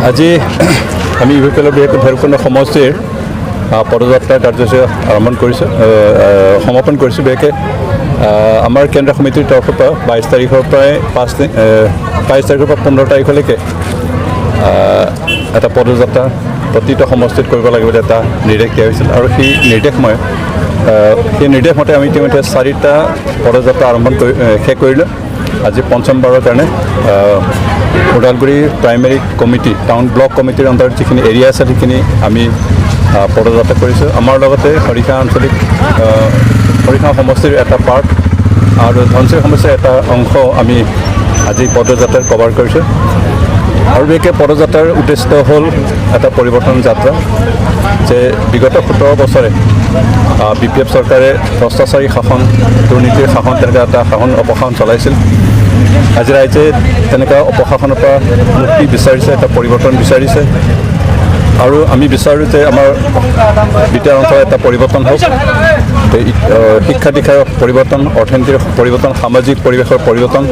আজি আমি ইউপিএলৰ ভৈৰৱকুণ্ড সমষ্টিৰ পদযাত্ৰা কাৰ্যসূচী সমাপন কৰিছোঁ। বিশেষকৈ আমাৰ কেন্দ্ৰীয় সমিতিৰ তৰফৰ পৰা 22 তাৰিখৰ পৰাই 22 তাৰিখৰ পৰা 15 তাৰিখলৈকে এটা পদযাত্ৰা প্ৰতিটো সমষ্টিত কৰিব লাগিব বুলি এটা নিৰ্দেশ দিয়া হৈছিল আৰু সেই নিৰ্দেশ মতে আমি ইতিমধ্যে 4টা পদযাত্ৰা শেষ কৰিলোঁ। আজি পঞ্চমবাৰৰ কাৰণে Udalguri primary committee town block কমিটিৰ অন্তৰ্গত যিখিনি এৰিয়া আছে সেইখিনি আমি পদযাত্ৰা কৰিছোঁ। আমাৰ লগতে খৰিখা সমষ্টিৰ এটা পাৰ্ট আৰু ধনশিৰি সমষ্টিৰ এটা অংশ আমি আজি পদযাত্ৰাত কভাৰ কৰিছোঁ। আৰু বিশেষকৈ পদযাত্ৰাৰ উদ্দেশ্য হ'ল এটা পৰিৱৰ্তন যাত্ৰা যে বিগত 17 বছৰে BPF চৰকাৰে ভ্ৰষ্টাচাৰী শাসন, দুৰ্নীতিৰ শাসন তেনেকুৱা এটা অপশাসন চলাইছিল। আজি ৰাইজে তেনেকুৱা অপশাসনৰ পৰা মুক্তি বিচাৰিছে, এটা পৰিৱৰ্তন বিচাৰিছে আৰু আমি বিচাৰোঁ যে আমাৰ বিটিআৰ অঞ্চলত এটা পৰিৱৰ্তন হওক, শিক্ষা দীক্ষাৰ পৰিৱৰ্তন, অৰ্থনীতিৰ পৰিৱৰ্তন, সামাজিক পৰিৱেশৰ পৰিৱৰ্তন,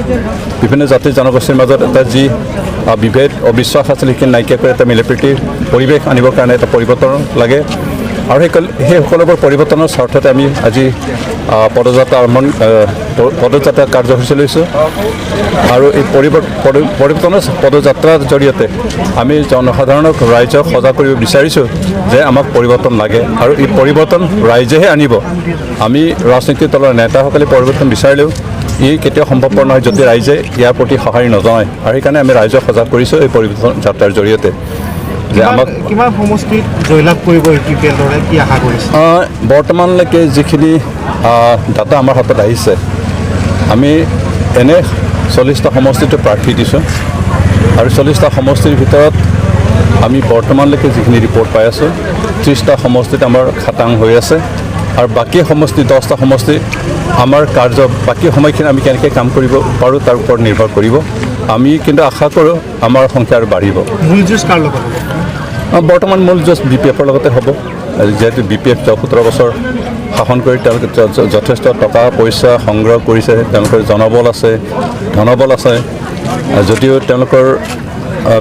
বিভিন্ন জাতি জনগোষ্ঠীৰ মাজত এটা যি বিভেদ অবিশ্বাস আছিল সেইখিনি নাইকিয়া কৰি এটা মিলাপ্ৰীতিৰ পৰিৱেশ আনিবৰ কাৰণে এটা পৰিৱৰ্তন লাগে আৰু সেই সকলোবোৰ পৰিৱৰ্তনৰ স্বাৰ্থতে আমি আজি পদযাত্ৰা কাৰ্যসূচী লৈছোঁ আৰু এই পৰিৱৰ্তনৰ পদযাত্ৰাৰ জৰিয়তে আমি জনসাধাৰণক ৰাইজক সজাগ কৰিব বিচাৰিছোঁ যে আমাক পৰিৱৰ্তন লাগে আৰু এই পৰিৱৰ্তন ৰাইজেহে আনিব। আমি ৰাজনীতিৰ দলৰ নেতাসকলে পৰিৱৰ্তন বিচাৰিলেও ই কেতিয়াও সম্ভৱপৰ নহয় যদি ৰাইজে ইয়াৰ প্ৰতি সঁহাৰি নজনায় আৰু সেইকাৰণে আমি ৰাইজক সজাগ কৰিছোঁ এই পৰিৱৰ্তন যাত্ৰাৰ জৰিয়তে যে আমাক কিমান সমষ্টিত জয়লাভ কৰিব ইউপিএলৰে কি আশা কৰিছে? বৰ্তমানলৈকে যিখিনি ডাটা আমাৰ হাতত আহিছে আমি এনে 40টা সমষ্টিটো প্ৰাৰ্থী দিছোঁ আৰু 40টা সমষ্টিৰ ভিতৰত আমি বৰ্তমানলৈকে যিখিনি ৰিপৰ্ট পাই আছোঁ 30টা সমষ্টিত আমাৰ খাটাং হৈ আছে আৰু বাকী সমষ্টি 10টা সমষ্টি আমাৰ বাকী সময়খিনি আমি কেনেকৈ কাম কৰিব পাৰোঁ তাৰ ওপৰত নিৰ্ভৰ কৰিব। আমি কিন্তু আশা কৰোঁ আমাৰ সংখ্যা আৰু বাঢ়িব। মূল যুঁজ কাৰ লগত? বৰ্তমান মূল যুঁজ BPFৰ লগতে হ'ব, যিহেতু BPF 17 বছৰ শাসন কৰি তেওঁলোকে যথেষ্ট টকা পইচা সংগ্ৰহ কৰিছে, তেওঁলোকৰ জনবল আছে, ধনবল আছে, যদিও তেওঁলোকৰ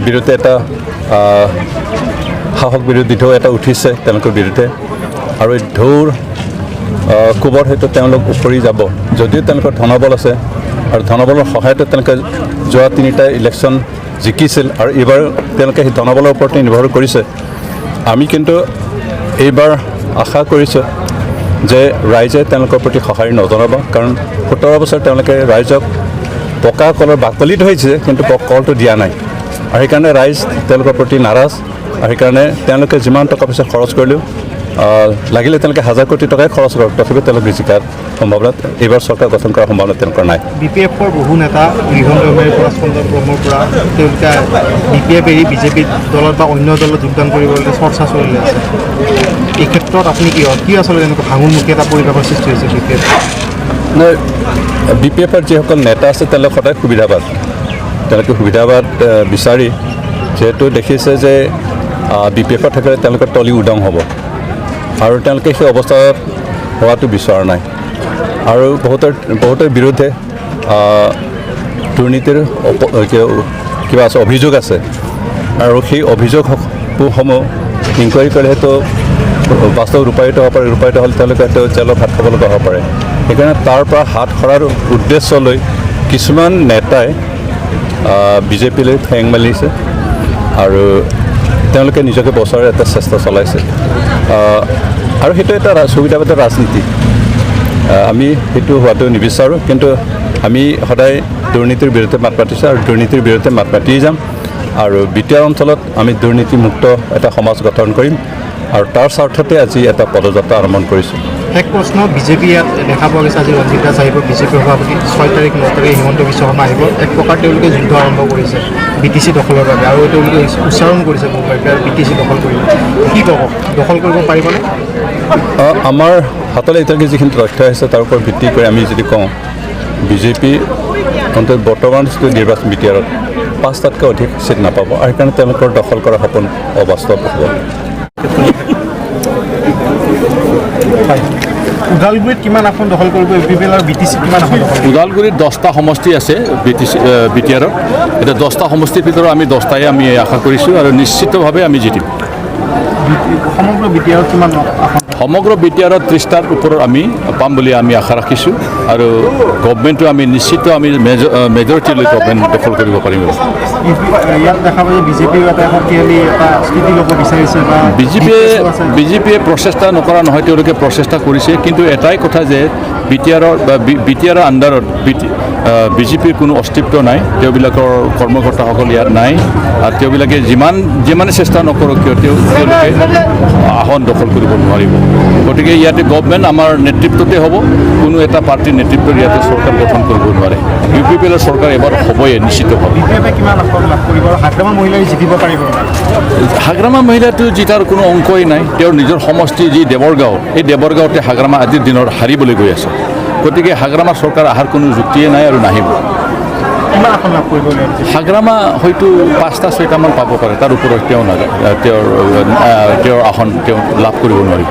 বিৰুদ্ধে এটা সাহস বিৰোধী ঢৌ এটা উঠিছে তেওঁলোকৰ বিৰুদ্ধে আৰু এই ঢৌৰ কোবৰ হয়তো তেওঁলোক উফৰি যাব যদিও তেওঁলোকৰ ধনবল আছে আৰু ধনবলৰ সহায়তে তেওঁলোকে যোৱা 3টা ইলেকশ্যন জিকিছিল আৰু এইবাৰ তেওঁলোকে সেই ধনবলৰ ওপৰতে নিৰ্ভৰ কৰিছে। আমি কিন্তু এইবাৰ আশা কৰিছোঁ যে ৰাইজে তেওঁলোকৰ প্ৰতি সঁহাৰি নজনাব, কাৰণ 17 বছৰ তেওঁলোকে ৰাইজক পকা কলৰ বাকলিত হৈছে কিন্তু কলটো দিয়া নাই আৰু সেইকাৰণে ৰাইজ তেওঁলোকৰ প্ৰতি নাৰাজ আৰু সেইকাৰণে তেওঁলোকে যিমান টকা পইচা খৰচ কৰিলেও লাগিলে তেওঁলোকে 1000 কোটি টকাই খৰচ কৰক তথাপিও তেওঁলোকে জিকাৰ সম্ভাৱনা এইবাৰ চৰকাৰ গঠন কৰাৰ সম্ভাৱনা তেওঁলোকৰ নাই। BPFৰ বহু নেতা গৃহমেৰ পৰা চন্দ্ৰব্ৰহ্মৰ পৰা তেওঁলোকে BPF এৰি বিজেপি দলত বা অন্য দলত যোগদান কৰিবলৈ চৰ্চা চলি আছে। এই ক্ষেত্ৰত আপুনি কি আচলতে এনেকুৱা ভাঙোনমুখী এটা পৰিৱেশৰ সৃষ্টি হৈছে BPF? BPFৰ যিসকল নেতা আছে তেওঁলোক সদায় সুবিধাবাদ, তেওঁলোকে সুবিধাবাদ বিচাৰি যিহেতু দেখিছে যে BPFত থাকিলে তেওঁলোকৰ তলি উদং হ'ব আৰু তেওঁলোকে সেই অৱস্থাত হোৱাটো বিচৰা নাই আৰু বহুতৰ বিৰুদ্ধে দুৰ্নীতিৰ কিবা আছে অভিযোগ আছে আৰু সেই অভিযোগসমূহ ইনকুৱাৰী কৰিলেতো বাস্তৱ ৰূপায়িত হ'ব পাৰে, ৰূপায়িত হ'লে তেওঁলোকে জেলত ভাত খাব লগা হ'ব পাৰে। সেইকাৰণে তাৰ পৰা হাত সৰাৰ উদ্দেশ্য লৈ কিছুমান নেতাই বিজেপিলৈ ঠেং মেলিছে আৰু তেওঁলোকে নিজকে বচোৱাৰ এটা চেষ্টা চলাইছে আৰু সেইটো এটা সুবিধাবাদী ৰাজনীতি। আমি সেইটো হোৱাটো নিবিচাৰোঁ, কিন্তু আমি সদায় দুৰ্নীতিৰ বিৰুদ্ধে মাত মাতিছোঁ আৰু দুৰ্নীতিৰ বিৰুদ্ধে মাত মাতিয়ে যাম আৰু বিটিআৰ অঞ্চলত আমি দুৰ্নীতিমুক্ত এটা সমাজ গঠন কৰিম আৰু তাৰ স্বাৰ্থতে আজি এটা পদযাত্ৰা আৰম্ভ কৰিছোঁ। শেষ প্ৰশ্ন, বিজেপি ইয়াত দেখা পোৱা গৈছে আজি ৰঞ্জিত দাস আহিব, বিজেপি সভাপতি 6 তাৰিখ 9 তাৰিখে হিমন্ত বিশ্ব শৰ্মা আহিব। এক প্ৰকাৰ তেওঁলোকে যুদ্ধ আৰম্ভ কৰিছে BTC দখলৰ বাবে আৰু তেওঁলোকে উচ্চাৰণ কৰিছে মুম্বাইৰ BTC দখল কৰিব। কি ক'ব, দখল কৰিব পাৰিবনে? আমাৰ হাতলৈ এতিয়ালৈকে যিখিনি তথ্য আহিছে তাৰ ওপৰত ভিত্তি কৰি আমি যদি কওঁ বিজেপি অন্তত বৰ্তমান যিটো নিৰ্বাচন BTRত 5টাতকৈ অধিক চিট নাপাব আৰু সেইকাৰণে তেওঁলোকৰ দখল কৰা সপোন অবাস্তৱ হ'ব। ওদালগুৰিত কিমান আসন দখল কৰিব ইউ পি পি এল আৰু বি টি চি কিমান আসন দখল কৰিব? ওদালগুৰিত 10টা সমষ্টি আছে বি টি আৰত। এতিয়া 10টা সমষ্টিৰ ভিতৰত আমি 10টাই আমি আশা কৰিছোঁ আৰু নিশ্চিতভাৱে আমি জিকিম। সমগ্ৰ বি টি আৰত কিমান আসন? সমগ্ৰ বি টি আৰত 30টাৰ ওপৰত আমি পাম বুলি আমি আশা ৰাখিছোঁ আৰু গভমেণ্টটো আমি নিশ্চিত আমি মেজৰিটিলৈ গভমেণ্ট দখল কৰিব পাৰিম। ইয়াত দেখা পাই যে বিজেপিও এটা শক্তিশালী এটা স্থিতি ল'ব বিচাৰিছে বা বিজেপিয়ে প্ৰচেষ্টা নকৰা নহয়, তেওঁলোকে প্ৰচেষ্টা কৰিছে, কিন্তু এটাই কথা যে বি টি আৰৰ আণ্ডাৰত বিজেপিৰ কোনো অস্তিত্ব নাই, তেওঁবিলাকৰ কৰ্মকৰ্তাসকল ইয়াত নাই আৰু তেওঁবিলাকে যিমানে চেষ্টা নকৰক কিয় তেওঁলোকে আসন দখল কৰিব নোৱাৰিব। গতিকে ইয়াতে গভমেণ্ট আমাৰ নেতৃত্বতে হ'ব, কোনো এটা পাৰ্টীৰ নেতৃত্বত ইয়াতে চৰকাৰ গঠন কৰিব নোৱাৰে। ইউ পি পি এলৰ চৰকাৰ এবাৰ হ'বই নিশ্চিতভাৱে। বিজেপিয়ে কিমান আসন লাভ কৰিব আৰু হাগ্ৰামা মহিলাই জিকিব পাৰিব? হাগ্ৰামা মহিলাটো জিতাৰ কোনো অংকই নাই। তেওঁৰ নিজৰ সমষ্টি যি দেৱৰগাঁও, এই দেৱৰগাঁৱতে হাগ্ৰামা আজিৰ দিনত হাৰিবলৈ গৈ আছে। গতিকে হাগ্ৰামা চৰকাৰ অহাৰ কোনো যুক্তিয়ে নাই আৰু নাহিব। কিমান আসন লাভ কৰিব? হাগ্ৰামা হয়তো 5টা-6টামান পাব পাৰে, তাৰ ওপৰত তেওঁ নাযায়, তেওঁৰ আসন তেওঁ লাভ কৰিব নোৱাৰিব।